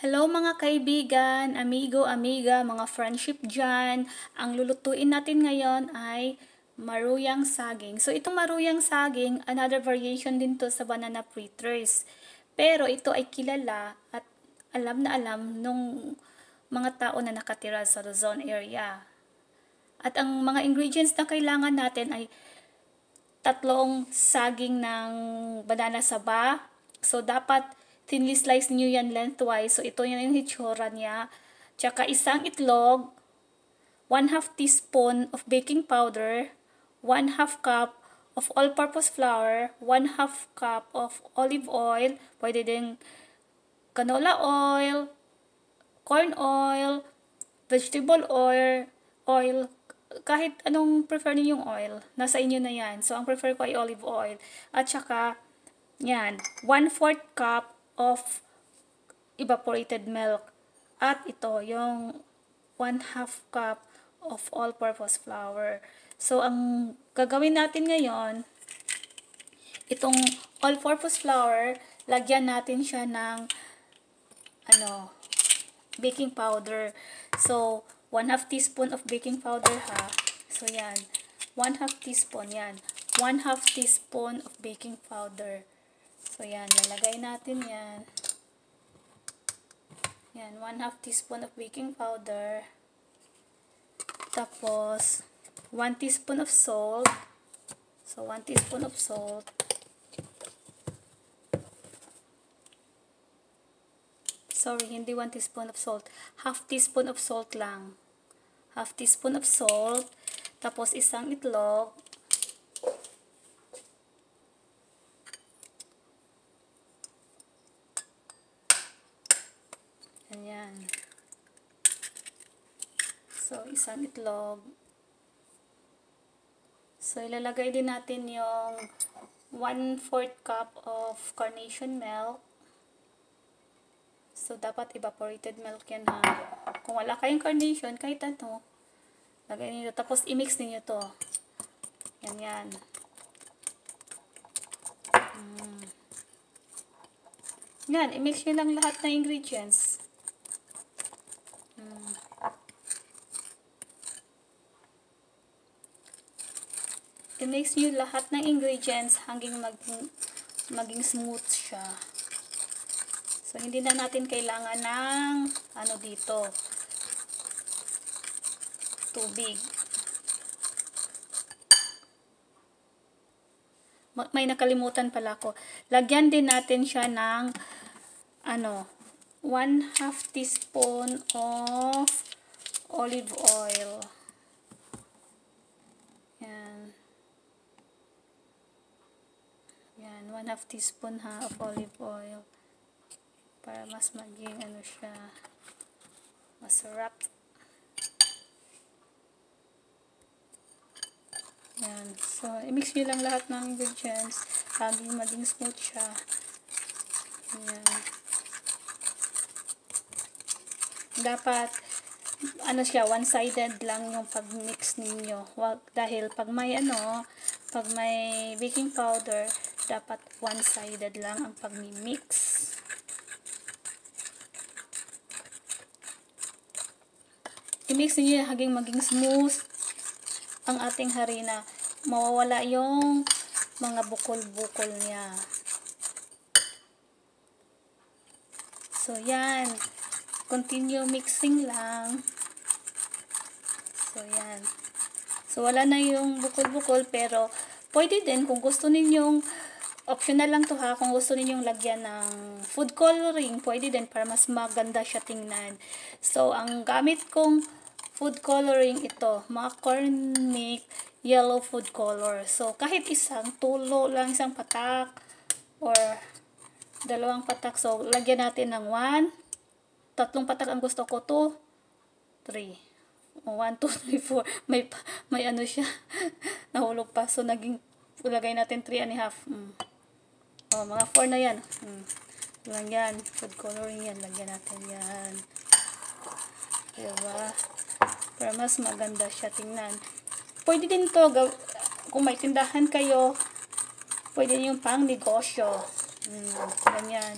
Hello mga kaibigan, amigo, amiga, mga friendship dyan. Ang lulutuin natin ngayon ay maruyang saging. So itong maruyang saging, another variation din to sa banana fritters. Pero ito ay kilala at alam na alam nung mga tao na nakatira sa Luzon area. At ang mga ingredients na kailangan natin ay tatlong saging ng banana saba. So, dapat thinly slice nyo yan lengthwise. So, ito yan yung hitsura niya. Tsaka isang itlog, 1/2 teaspoon of baking powder, 1/2 cup of all-purpose flour, 1/2 cup of olive oil, pwede din canola oil, corn oil, vegetable oil, kahit anong prefer ninyong oil, nasa inyo na yan. So, ang prefer ko ay olive oil. At saka, yan, 1/4 cup of evaporated milk. At ito, yung 1/2 cup of all-purpose flour. So, ang gagawin natin ngayon, itong all-purpose flour, lagyan natin siya ng baking powder. So, 1/2 teaspoon of baking powder ha. So, yan. 1/2 teaspoon yan. 1/2 teaspoon of baking powder. So, yan. Lalagay natin yan. Yan. 1/2 teaspoon of baking powder. Tapos, 1 teaspoon of salt. So, 1 teaspoon of salt. Sorry, hindi 1 teaspoon of salt. Half teaspoon of salt lang. Half teaspoon of salt. Tapos isang itlog. Ayan. So, isang itlog. So, ilalagay din natin yung 1/4 cup of carnation milk. So, dapat evaporated milk yan ha. Kung wala kayong carnation, kahit ano, lagay niyo. Tapos, i-mix niyo to. Yan, yan. Yan, i-mix niyo lang lahat ng ingredients. I-mix niyo lahat ng ingredients hanggang maging smooth siya. So, hindi na natin kailangan ng dito, tubig. May nakalimutan pala ko. Lagyan din natin siya ng 1/2 teaspoon of olive oil. Yan. Yan, 1/2 teaspoon ha of olive oil. Para mas maging siya, masarap. Yan. So, i-mix nyo lang lahat ng ingredients hanggang maging smooth siya. Yan. Dapat, siya, one-sided lang yung pag-mix ninyo. Dahil pag may baking powder, dapat one-sided lang ang pag-mix. I-mix niyo hanggang maging smooth ang ating harina. Mawawala yung mga bukol-bukol niya. So, yan. Continue mixing lang. So, yan. So, wala na yung bukol-bukol, pero pwede din kung gusto ninyong, optional lang to ha, kung gusto ninyong lagyan ng food coloring, pwede din para mas maganda siya tingnan. So, ang gamit kong food coloring ito, mga corn milk yellow food color. So, kahit isang tulo lang, isang patak, or dalawang patak. So, lagyan natin ng 3 patak ang gusto ko, 2, 3. 1, 2, 3, 4. May siya, nahulog pa. So, lagay natin 3.5. Mga 4 na yan. Lang yan. Food coloring yan. Lagyan natin yan. Diba? Para mas maganda siya tingnan. Pwede din to, kung may tindahan kayo, pwede yung pang negosyo. Ganyan.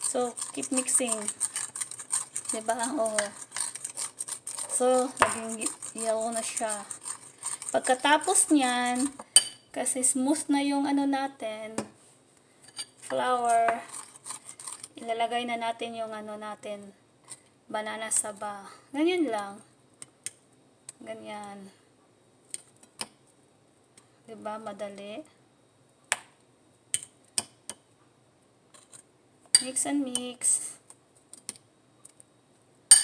So, keep mixing. Diba? Oo. So, naging yellow na siya. Pagkatapos niyan, kasi smooth na yung ano natin, flour, ilalagay na natin yung ano natin, banana saba. Ganyan lang. Ganyan. Diba? Madali. Mix and mix.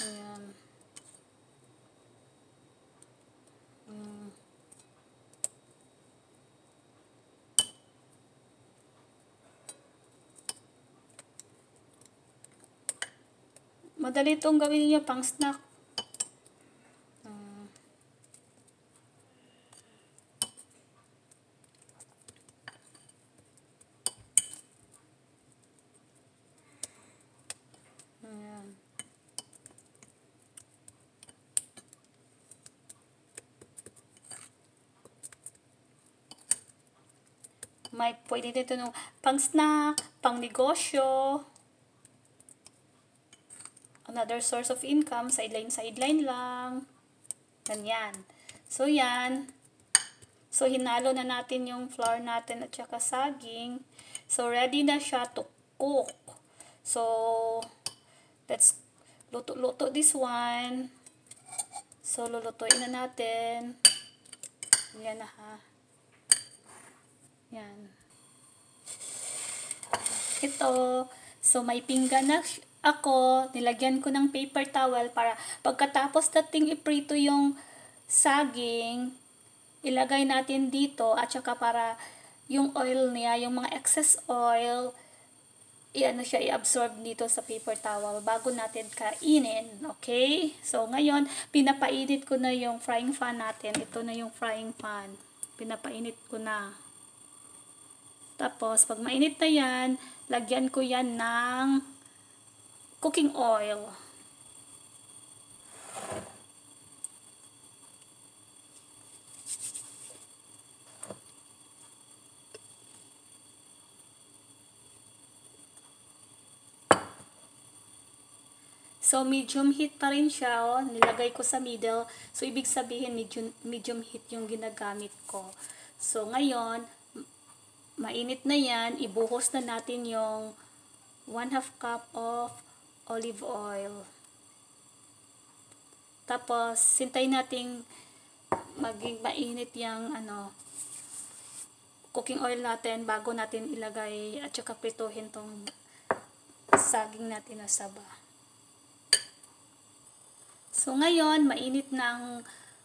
Ayan. Madali itong gawin niyo pang snack. Ayan. May pwede dito no, pang snack, pang negosyo, another source of income, sideline lang. Ganyan. So, yan. So, hinalo na natin yung flour natin at saka saging. So, ready na siya to cook. So, let's luto this one. So, lulutuin na natin. Yan na ha. Yan. Ito. So, may pinggan na ako. Nilagyan ko ng paper towel para pagkatapos nating iprito yung saging, ilagay natin dito at saka para yung oil niya, yung mga excess oil, i-ano siya, i-absorb dito sa paper towel bago natin kainin. Okay? So, ngayon, pinapainit ko na yung frying pan natin. Ito na yung frying pan. Pinapainit ko na. Tapos, pag mainit na yan, lagyan ko yan ng cooking oil. So, medium heat pa rin siya, oh. Nilagay ko sa middle. So, ibig sabihin, medium heat yung ginagamit ko. So, ngayon, mainit na yan. Ibuhos na natin yung 1/2 cup of olive oil. Tapos, sintay natin maging mainit yung cooking oil natin bago natin ilagay at saka prituhin tong saging natin na saba. So, ngayon, mainit na ang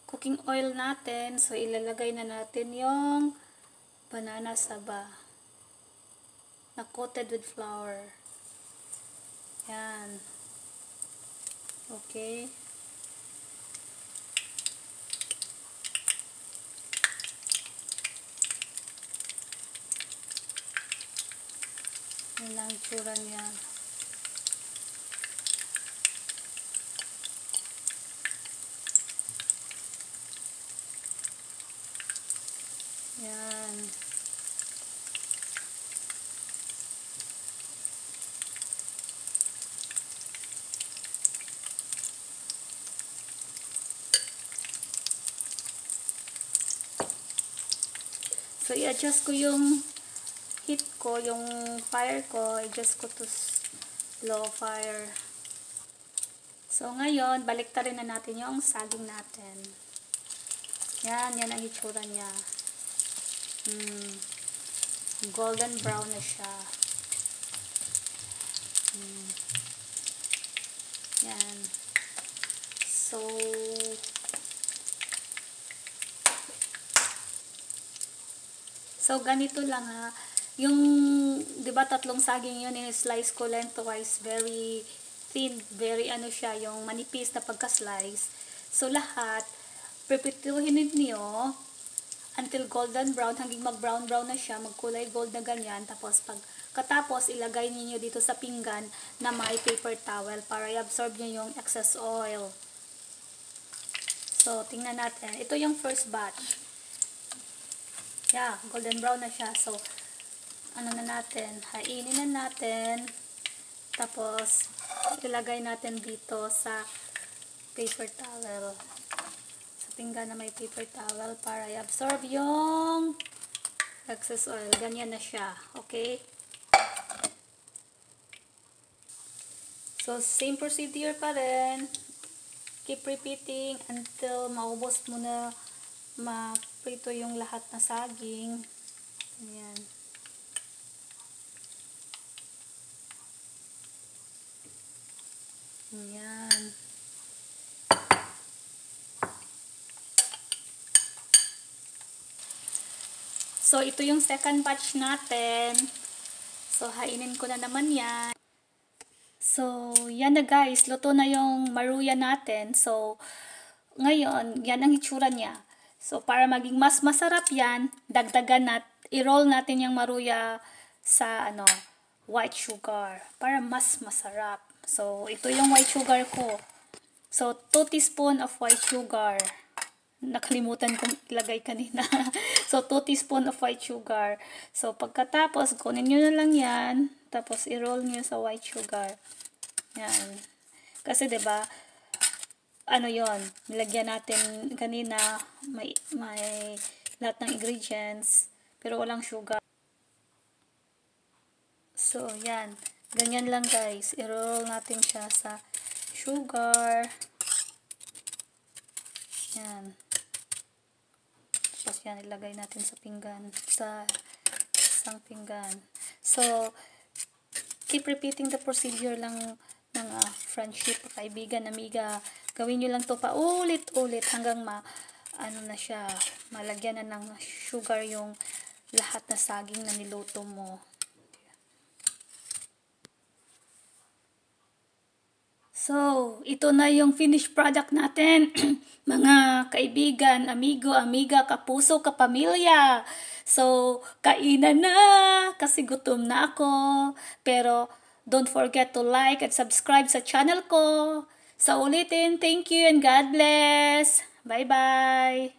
cooking oil natin. So, ilalagay na natin yung banana saba na coated with flour. Yan. Okay. Yan ang tsura niya. Yan. So, i-adjust ko yung heat ko, yung fire ko, i-adjust ko to low fire. So, ngayon, baliktarin na natin yung saging natin. Yan ang itsura niya. Golden brown na siya. Yan. So, ganito lang ha. Yung, di ba, tatlong saging yun, in-slice ko lengthwise, very thin, very siya, yung manipis na pagka-slice. So, lahat, prepituhin niyo until golden brown, hanggang mag-brown-brown na siya, magkulay gold na ganyan. Tapos, katapos, ilagay niyo dito sa pinggan na may paper towel para i-absorb niyo yung excess oil. So, tingnan natin. Ito yung first batch. Yeah, golden brown na siya. So, ano na natin? Hainin na natin. Tapos, ilagay natin dito sa paper towel. Sa pinggan na may paper towel para i-absorb yung excess oil. Ganyan na siya. Okay? So, same procedure pa rin. Keep repeating until maubos mo na maprito yung lahat na saging. Ayan. Ayan. So, ito yung second batch natin. So, hainin ko na naman yan. So, yan na guys. Luto na yung maruya natin. So, ngayon, yan ang itsura niya. So, para maging mas masarap yan, dagdagan i-roll natin yung maruya sa white sugar. Para mas masarap. So, ito yung white sugar ko. So, 2 teaspoon of white sugar. Nakalimutan kong ilagay kanina. So, 2 teaspoon of white sugar. So, pagkatapos, kunin nyo na lang yan. Tapos, i-roll nyo sa white sugar. Yan. Kasi, diba, yon, nilagyan natin kanina, may lahat ng ingredients, pero walang sugar. So, yan. Ganyan lang guys. I-roll natin siya sa sugar. Yan. Tapos yan, ilagay natin sa pinggan. Sa isang pinggan. So, keep repeating the procedure lang ng friendship, kaibigan, amiga. Gawin nyo lang to pa ulit-ulit hanggang na siya, malagyan na ng sugar yung lahat na saging na niluto mo. So, ito na yung finished product natin. Mga kaibigan, amigo, amiga, kapuso, kapamilya. So, kainan na kasi gutom na ako. Pero, don't forget to like and subscribe sa channel ko. Sa ulitin, thank you and God bless. Bye-bye.